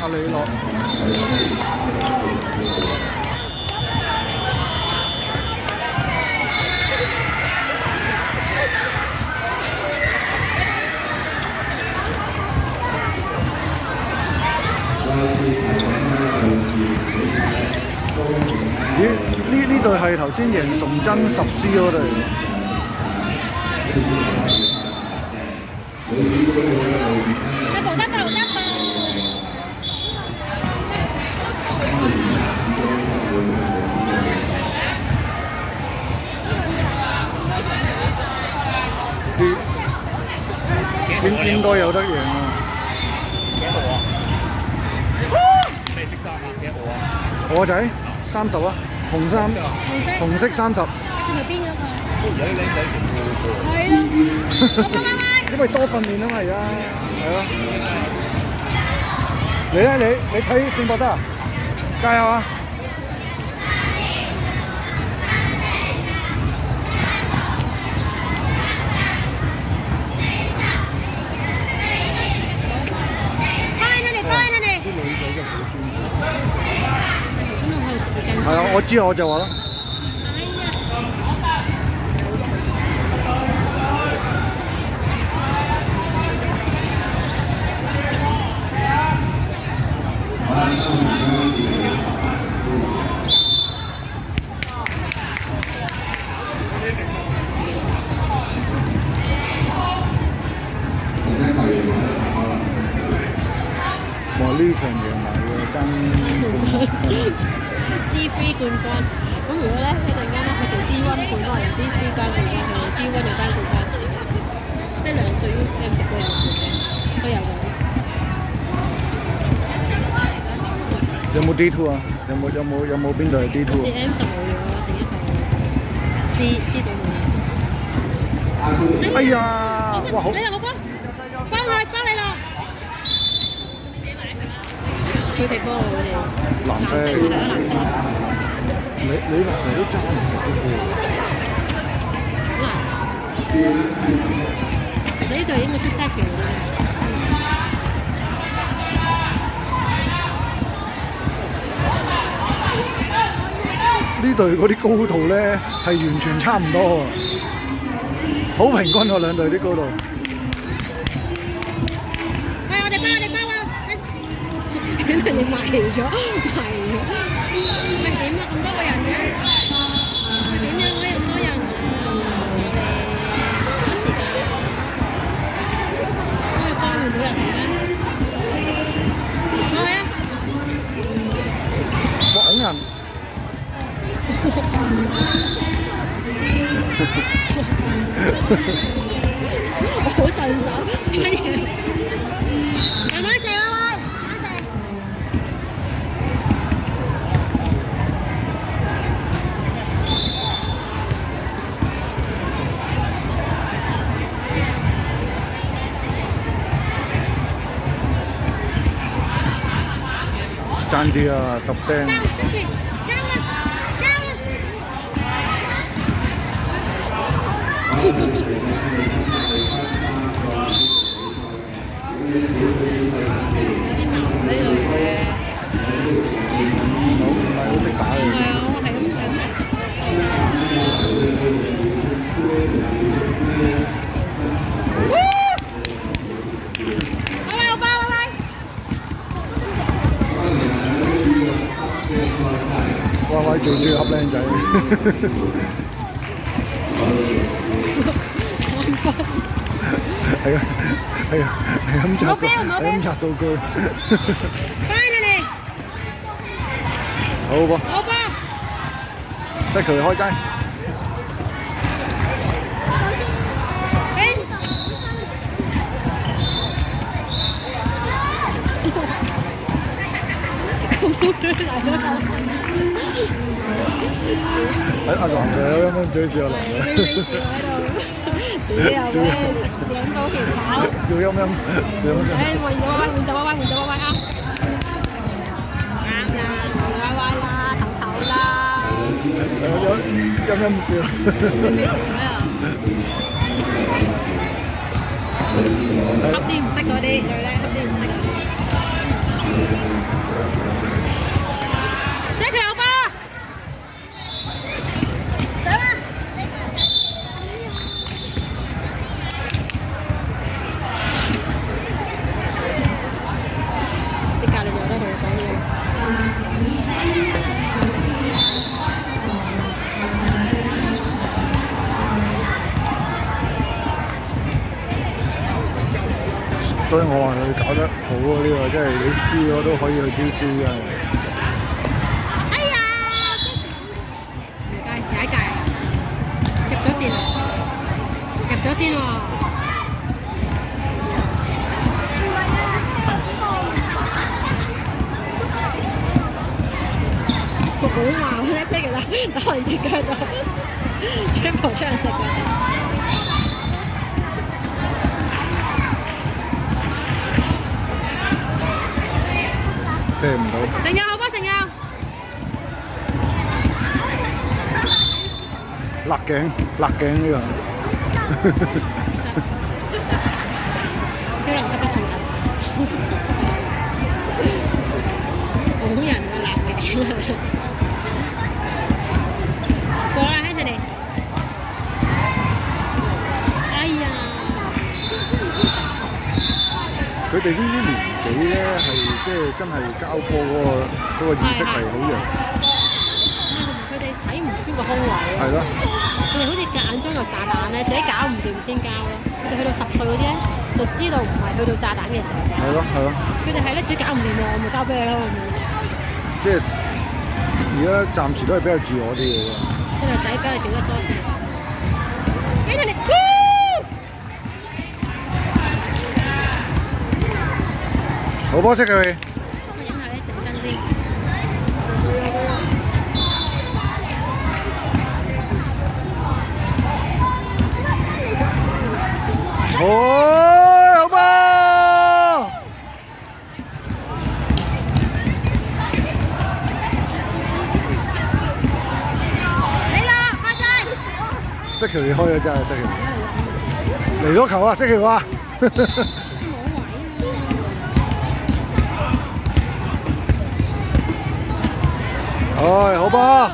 里樂。咦？呢隊係頭先贏崇真10C 嗰隊。應該有得贏啊！幾號啊？你識衫啊？幾號啊？我仔30啊，紅衫，紅色30。去邊嗰個？而家啲僆仔全部係咯。因為多訓練啊嘛，而家係咯。你咧，你睇見博得啊？加油啊！係啊，我知我就話啦。哇！呢場贏埋喎，真。D3 冠軍，咁如果咧一陣間咧佢哋 D1 冠軍同 D3 爭冠軍，佢哋 D1 就爭冠軍，即係兩隊 M10都有嘅。有冇 D2 啊？有冇邊隊係 D2 啊？好似 M10冇咗啦，第一隊 C 隊冇。哎呀！哇好！你又好幫你啦！佢哋波佢哋藍色係啊藍色。你話成日都爭唔到其實呢隊應該出 set 嘅。呢隊嗰啲高度咧係完全差唔多，好平均喎兩隊啲高度。喂，我哋包啊！你埋咗。喂，點啊？咁多個人嘅？喂，點樣可以咁多人啊？乜時間？可以幫唔到人嘅？過去啊！揾人。我好順手，慢慢射啊！爭啲啊，揼釘。喂，最中意恰靚仔。係啊，係咁刷數據。翻啊你！好噃。好噃。即係佢開街。阿男仔啱啱最笑阿男仔。笑咩？食兩刀拳跑。笑陰陰，笑陰陰。換走歪啊！啱啦，歪啦，頭啦。陰陰笑。你咩笑咩啊？恰啲唔識嗰啲，最叻恰啲唔識嗰啲。射球吧！上啦！啲教練有得同佢講嘢。所以我話佢搞得好啊！呢個真係你輸咗都可以去 DP 啊！哎呀！踩界啊！入咗線啊！入咗線喎！好嘛，我叻識㗎啦，打人隻腳度，吹波出人隻腳度。射唔到。成友後波成友，勒頸呢個。少林執得同人，好人啊勒頸。過啦，兄弟哋。哎呀！佢哋呢啲年紀咧係即係真係交波嗰個意識係好弱。佢哋睇唔穿個空位啊！係咯。佢哋好似夾硬將個炸彈咧，自己搞唔掂先交咯。佢哋去到10歲嗰啲咧，就知道唔係去到炸彈嘅時候。係咯。佢哋係咧自己搞唔掂喎，我咪交俾你咯，咁樣。即係而家暫時都係比較自我啲嘅啫。佢哋仔比較叫得多啲。俾佢哋。好波色嘅佢。我影下啲成真啲。好波！嚟啦，快仔！色球你開咗真係色球。嚟咗球啊！色球啊！好波！